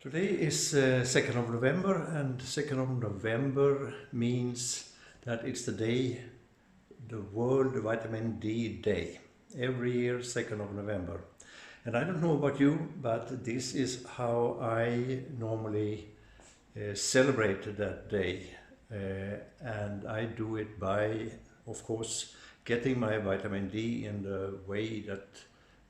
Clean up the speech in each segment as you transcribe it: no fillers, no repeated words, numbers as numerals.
Today is 2nd of November, and 2nd of November means that it's the day, the World Vitamin D Day. Every year 2nd of November. And I don't know about you, but this is how I normally celebrate that day. And I do it by, of course, getting my vitamin D in the way that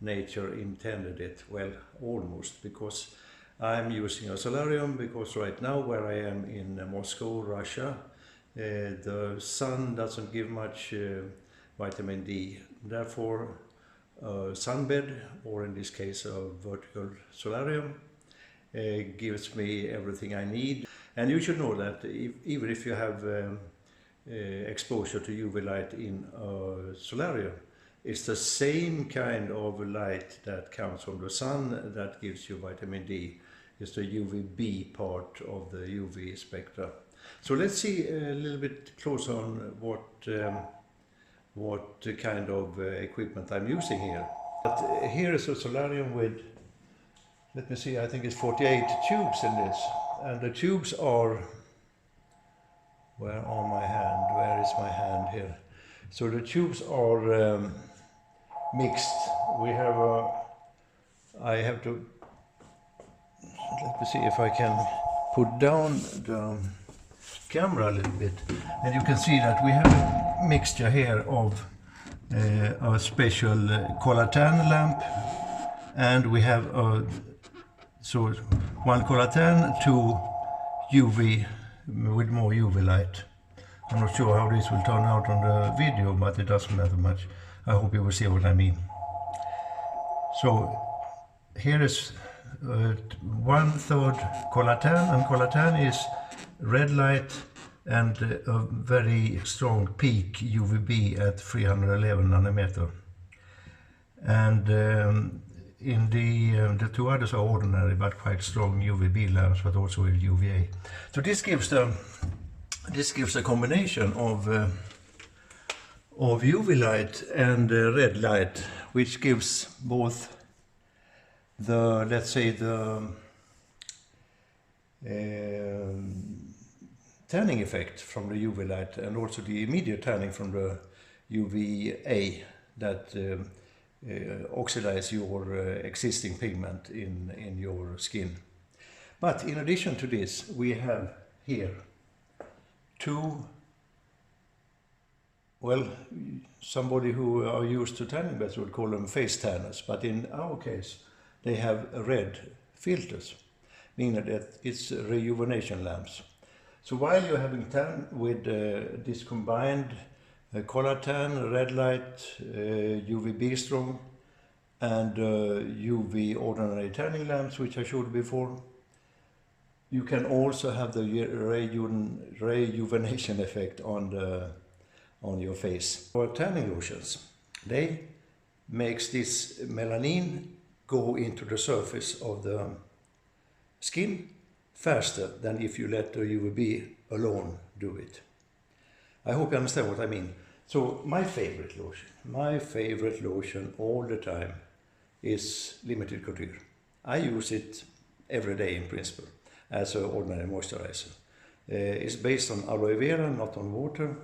nature intended it. Well, almost, because I'm using a solarium, because right now where I am in Moscow, Russia, the sun doesn't give much vitamin D. Therefore, a sunbed, or in this case a vertical solarium, gives me everything I need. And you should know that even if you have exposure to UV light in a solarium, it's the same kind of light that comes from the sun that gives you vitamin D. It's the UVB part of the UV spectra. So let's see a little bit closer on what kind of equipment I'm using here. But here is a solarium with, let me see, I think it's 48 tubes in this. And the tubes are, where are my hand? Where is my hand here? So the tubes are mixed. We have I have to, let me see if I can put down the camera a little bit. And you can see that we have a mixture here of a special colatan lamp, and we have so one colatan, two UV with more UV light. I'm not sure how this will turn out on the video, but it doesn't matter much. I hope you will see what I mean. So here is 1/3 colatan, and colatan is red light and a very strong peak UVB at 311 nanometer. And in the two others are ordinary but quite strong UVB lamps, but also with UVA. So this gives a combination of UV light and red light, which gives both the, let's say, the tanning effect from the UV light, and also the immediate tanning from the UVA that oxidize your existing pigment in your skin. But in addition to this, we have here two, well, somebody who are used to tanning beds would call them face tanners, but in our case they have red filters, meaning that it's rejuvenation lamps. So while you're having tan with this combined colatan, red light, UVB strong, and UV ordinary tanning lamps, which I showed before, you can also have the rejuvenation effect on your face. For tanning lotions, they makes this melanin go into the surface of the skin faster than if you let the UVB alone do it. I hope you understand what I mean. So my favorite lotion all the time is Limited Couture. I use it every day in principle as an ordinary moisturizer. It's based on aloe vera, not on water,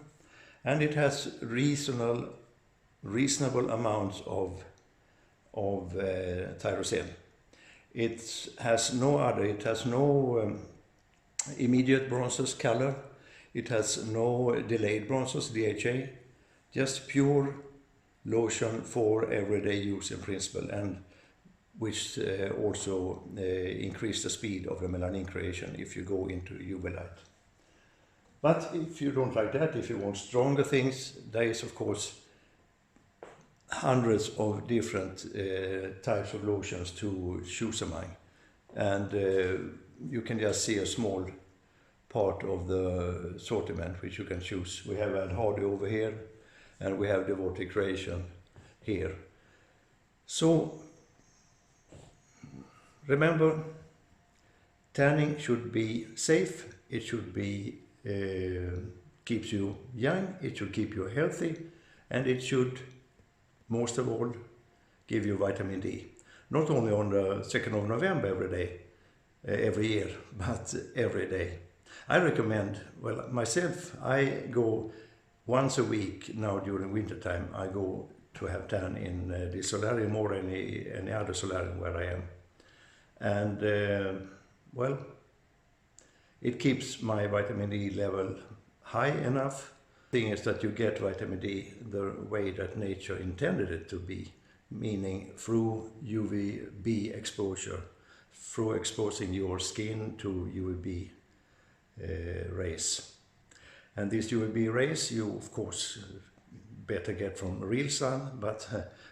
and it has reasonable amounts of tyrosine. It has no immediate bronzes color. It has no delayed bronzes, DHA, just pure lotion for everyday use in principle, and which also increase the speed of the melanin creation if you go into UV light. But if you don't like that, if you want stronger things, there is of course hundreds of different types of lotions to choose among, and you can just see a small part of the assortment which you can choose. We have Ad Hardy over here, and we have Devoted Creation here. So remember, tanning should be safe. It should be keeps you young. It should keep you healthy, and it should, most of all, give you vitamin D. Not only on the 2nd of November every day, every year, but every day. I recommend, well, myself, I go once a week now during winter time. I go to have tan in the solarium or any other solarium where I am. And well, it keeps my vitamin D level high enough. The thing is that you get vitamin D the way that nature intended it to be, meaning through UVB exposure, through exposing your skin to UVB rays. And these UVB rays you of course better get from real sun, but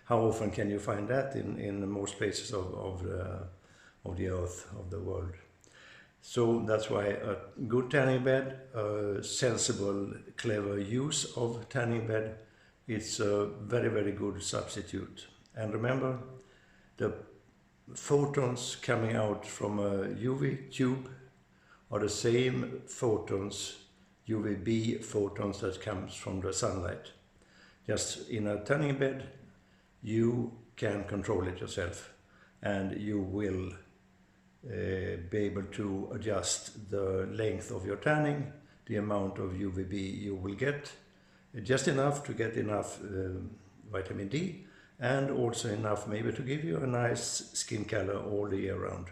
how often can you find that in most places of the earth, of the world? So that's why a good tanning bed, a sensible, clever use of tanning bed, it's a very, very good substitute. And remember, the photons coming out from a UV tube are the same photons, UVB photons, that comes from the sunlight. Just in a tanning bed, you can control it yourself, and you will be able to adjust the length of your tanning, the amount of UVB you will get, just enough to get enough vitamin D, and also enough maybe to give you a nice skin color all the year round.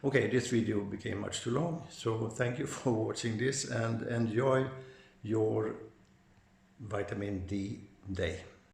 Okay, this video became much too long, so thank you for watching this and enjoy your vitamin D day.